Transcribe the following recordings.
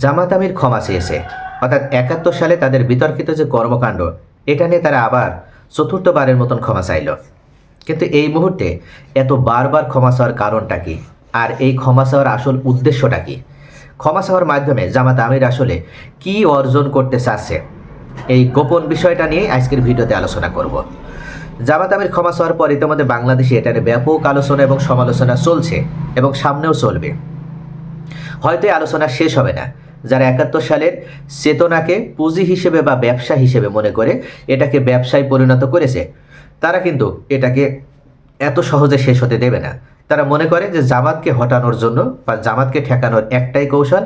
জামাত আমির ক্ষমা চেয়েছে, অর্থাৎ ৭১ সালে তাদের বিতর্কিত যে কর্মকাণ্ড এটা নিয়ে তারা আবার চতুর্থবারের মতন ক্ষমা চাইল। কিন্তু এই মুহূর্তে এত বারবার ক্ষমা চাওয়ার কারণটা কি, আর এই ক্ষমা চাওয়ার আসল উদ্দেশ্যটা কি? ক্ষমা চাওয়ার মাধ্যমে জামাত আমির আসলে কি অর্জন করতে চাচ্ছে, এই গোপন বিষয়টা নিয়ে আজকের ভিডিওতে আলোচনা করব। জামাত আমির ক্ষমা চাওয়ার পর ইতিমধ্যে বাংলাদেশে এটা নিয়ে ব্যাপক আলোচনা এবং সমালোচনা চলছে এবং সামনেও চলবে। হয়তো এই আলোচনা শেষ হবে না। যারা ৭১ সালের চেতনাকে পুঁজি হিসেবে বা ব্যবসা হিসেবে মনে করে এটাকে ব্যবসায় পরিণত করেছে, তারা কিন্তু এটাকে এত সহজে শেষ হতে দেবে না। তারা মনে করে যে জামাতকে হটানোর জন্য বা জামাতকে ঠেকানোর একটাই কৌশল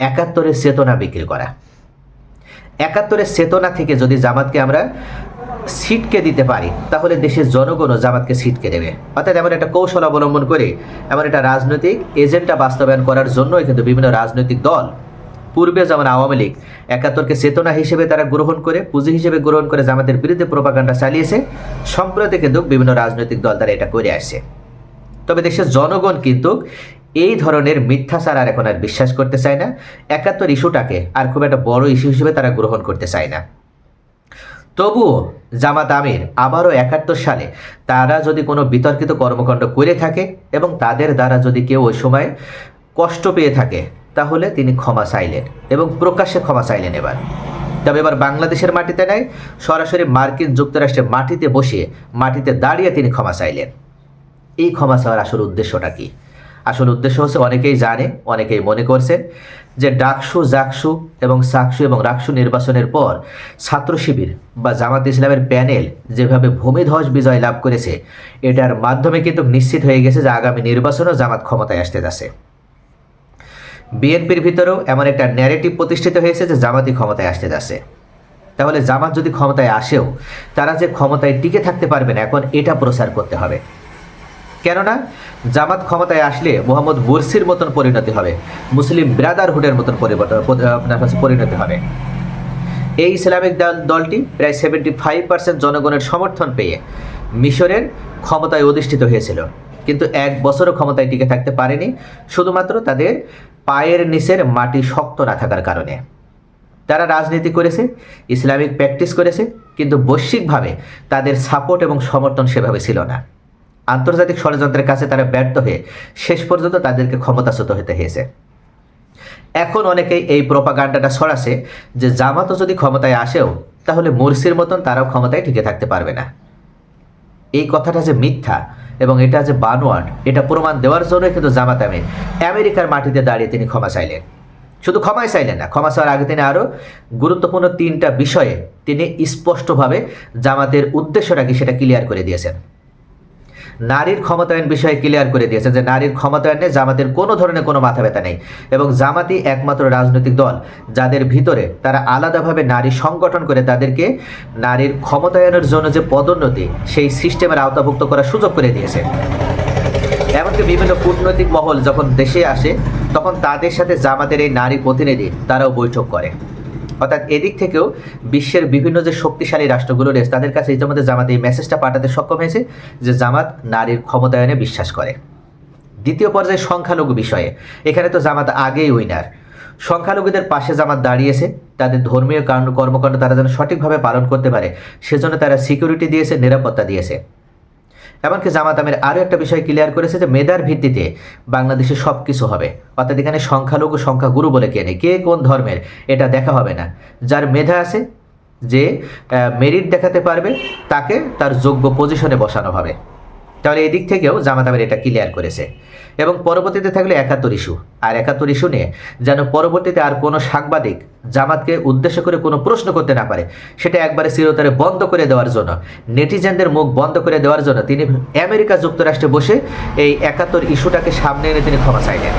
৭১-এর চেতনা বিক্রি করা। ৭১-এর চেতনা থেকে যদি জামাতকে আমরা ছিটকে দিতে পারি তাহলে দেশের জনগণও জামাতকে ছিটকে দেবে। অর্থাৎ এমন একটা কৌশল অবলম্বন করে এমন একটা রাজনৈতিক এজেন্ডা বাস্তবায়ন করার জন্যই কিন্তু বিভিন্ন রাজনৈতিক দল, পূর্বে যেমন আওয়ামী লীগ ৭১-কে চেতনা হিসেবে তারা গ্রহণ করে, পুঁজি হিসেবে গ্রহণ করে জামাতের বিরুদ্ধে প্রোপাগান্ডা চালিয়েছে, সম্প্রতি কিন্তু বিভিন্ন রাজনৈতিক দল তারা এটা করে আসছে। তবে দেশের জনগণ কিন্তু এই ধরনের মিথ্যাচার আর এখন আর বিশ্বাস করতে চায় না। ৭১ ইস্যুটাকে আর খুব একটা বড় ইস্যু হিসেবে তারা গ্রহণ করতে চায় না। তবুও জামাত আমির আবারও ৭১ সালে তারা যদি কোনো বিতর্কিত কর্মকাণ্ড করে থাকে এবং তাদের দ্বারা যদি কেউ ওই সময় কষ্ট পেয়ে থাকে তাহলে তিনি ক্ষমা চাইলেন এবং প্রকাশ্যে ক্ষমা চাইলেন। তবে এবার বাংলাদেশের মাটিতে নয়, সরাসরি মার্কিন যুক্তরাষ্ট্রের মাটিতে বসিয়ে, মাটিতে দাঁড়িয়ে তিনি ক্ষমা চাইলেন। এই ক্ষমা চাওয়ার আসল উদ্দেশ্যটা কি? আসল উদ্দেশ্য হচ্ছে অনেকেই জানে, অনেকেই মনে করছেন যে ডাকসু, জাকসু এবং সাকসু এবং রাকসু নির্বাচনের পর ছাত্র শিবির বা জামাত ইসলামের প্যানেল যেভাবে ভূমিধ্বস বিজয় লাভ করেছে, এটার মাধ্যমে কিন্তু নিশ্চিত হয়ে গেছে যে আগামী নির্বাচনেও জামাত ক্ষমতায় আসতে যাচ্ছে। বিএনপির ভিতরেও এমন একটা ন্যারেটিভ প্রতিষ্ঠিত হয়েছে যে জামাতই ক্ষমতায় আসতে যাচ্ছে। তাহলে জামাত যদি ক্ষমতায় আসেও তারা যে ক্ষমতায় টিকে থাকতে পারবে না, এখন এটা প্রচার করতে হবে। কেননা জামাত ক্ষমতায় আসলে মোহাম্মদ মুরসির মতন পরিণতি হবে, মুসলিম ব্রাদারহুডের মতন পরিণতি হবে। এই ইসলামিক দলটি প্রায় 75% জনগণের সমর্থন পেয়ে মিশরের ক্ষমতায় অধিষ্ঠিত হয়েছিল, কিন্তু 1 বছরও ক্ষমতায় টিকে থাকতে পারেনি, শুধুমাত্র তাদের পায়ের নিচের মাটি শক্ত না থাকার কারণে। তারা রাজনীতি করেছে, ইসলামিক প্র্যাকটিস করেছে, কিন্তু বৈশ্বিকভাবে তাদের সাপোর্ট এবং সমর্থন সেভাবে ছিল না। আন্তর্জাতিক ষড়যন্ত্রের কাছে তারা ব্যর্থ হয়ে শেষ পর্যন্ত তাদেরকে ক্ষমতাচ্যুত হতে হয়েছে। এখন অনেকেই এই প্রোপাগান্ডাটা ছড়াছে যে জামাতও যদি ক্ষমতায় আসেও তাহলে মুরসির মতন তারাও ক্ষমতায় টিকে থাকতে পারবে না। এই কথাটা যে মিথ্যা এবং এটা যে বানোয়াট, এটা প্রমাণ দেওয়ার জন্যই কিন্তু জামাত আমির আমেরিকার মাটিতে দাঁড়িয়ে তিনি ক্ষমা চাইলেন। শুধু ক্ষমাই চাইলেন না, ক্ষমা চাওয়ার আগে তিনি আরও গুরুত্বপূর্ণ 3টা বিষয়ে তিনি স্পষ্টভাবে জামাতের উদ্দেশ্যটা কি সেটা ক্লিয়ার করে দিয়েছেন। নারীর ক্ষমতায়ন বিষয়ে ক্লিয়ার করে দিয়েছেন যে নারীর ক্ষমতায়নে জামাতের কোনো ধরনের কোনো মাথা ব্যথা নেই এবং জামাতই একমাত্র রাজনৈতিক দল যাদের ভিতরে তারা আলাদাভাবে নারী সংগঠন করে তাদেরকে নারীর ক্ষমতায়নের জন্য যে পদোন্নতি সেই সিস্টেমের আওতাভুক্ত করার সুযোগ করে দিয়েছে। এমনকি বিভিন্ন কূটনৈতিক মহল যখন দেশে আসে তখন তাদের সাথে জামাতের এই নারী প্রতিনিধি তারাও বৈঠক করে। অর্থাৎ এদিক থেকেও বিশ্বের বিভিন্ন যে শক্তিশালী রাষ্ট্রগুলো রয়েছে তাদের কাছে ইতিমধ্যে জামাত এই মেসেজটা পাঠাতে সক্ষম হয়েছে যে জামাত নারীর ক্ষমতায়নে বিশ্বাস করে। দ্বিতীয় পর্যায়ে সংখ্যালঘু বিষয়ে, এখানে তো জামাত আগেই উইনার। সংখ্যালঘুদের পাশে জামাত দাঁড়িয়েছে, তাদের ধর্মীয় কর্মকাণ্ড তারা যেন সঠিকভাবে পালন করতে পারে সেজন্য তারা সিকিউরিটি দিয়েছে, নিরাপত্তা দিয়েছে। এমনকি জামাত আমির আরও একটা বিষয় ক্লিয়ার করেছে যে মেধার ভিত্তিতে বাংলাদেশে সব কিছু হবে। অর্থাৎ এখানে সংখ্যালঘু সংখ্যাগুরু বলে কে নেই, কে কোন ধর্মের এটা দেখা হবে না। যার মেধা আছে, যে মেরিট দেখাতে পারবে তাকে তার যোগ্য পজিশনে বসানো হবে। তাহলে এই দিক থেকেও জামাত আমির এটা ক্লিয়ার করেছে। এবং পরবর্তীতে থাকলে ৭১ ইস্যু, আর ৭১ ইস্যু নিয়ে যেন পরবর্তীতে আর কোনো সাংবাদিক জামাতকে উদ্দেশ্য করে কোনো প্রশ্ন করতে না পারে, সেটা একবারে চিরতরে বন্ধ করে দেওয়ার জন্য, নেটিজেনদের মুখ বন্ধ করে দেওয়ার জন্য তিনি আমেরিকা যুক্তরাষ্ট্রে বসে এই ৭১ ইস্যুটাকে সামনে এনে তিনি ক্ষমা চাইলেন।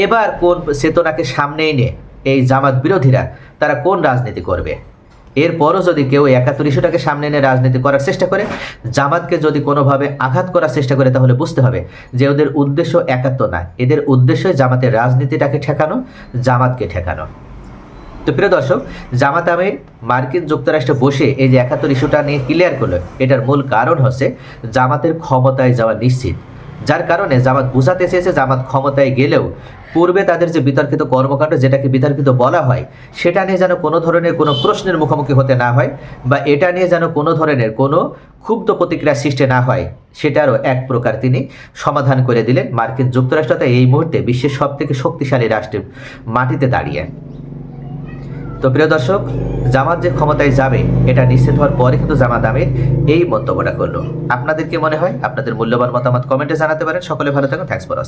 এবার কোন চেতনাকে সামনে এনে এই জামাত বিরোধীরা তারা কোন রাজনীতি করবে? এরপরও যদি কেউ ৭১ ইস্যুটাকে সামনে এনে রাজনীতি করার চেষ্টা করে, জামাতকে যদি কোনোভাবে আঘাত করার চেষ্টা করে, তাহলে বুঝতে হবে যে ওদের উদ্দেশ্য ৭১ না, এদের উদ্দেশ্যই জামাতের রাজনীতিটাকে ঠেকানো, জামাতকে ঠেকানো। তো প্রিয় দর্শক, জামাত আমির মার্কিন যুক্তরাষ্ট্রে বসে এই যে ৭১ ইস্যুটা নিয়ে ক্লিয়ার করলো, এটার মূল কারণ হচ্ছে জামাতের ক্ষমতায় যাওয়া নিশ্চিত। যার কারণে জামাত বোঝাতে চেয়েছে জামাত ক্ষমতায় গেলেও পূর্বে তাদের যে বিতর্কিত কর্মকাণ্ড, যেটাকে বিতর্কিত বলা হয়, সেটা নিয়ে যেন কোনো ধরনের কোনো প্রশ্নের মুখোমুখি হতে না হয়, বা এটা নিয়ে যেন কোনো ধরনের কোনো ক্ষুব্ধ প্রতিক্রিয়া সৃষ্টি না হয়, সেটারও এক প্রকার তিনি সমাধান করে দিলেন। মার্কিন যুক্তরাষ্ট্র তাই এই মুহূর্তে বিশ্বের সবথেকে শক্তিশালী রাষ্ট্রের মাটিতে দাঁড়িয়ে। তো প্রিয় দর্শক, জামাত যে ক্ষমতায় যাবে এটা নিশ্চিত হওয়ার পরে কিন্তু জামাত আমির এই মন্তব্যটা করলো। আপনাদের কি মনে হয়? আপনাদের মূল্যবান মতামত কমেন্টে জানাতে পারেন। সকলে ভালো থাকুন। Thanks for watching.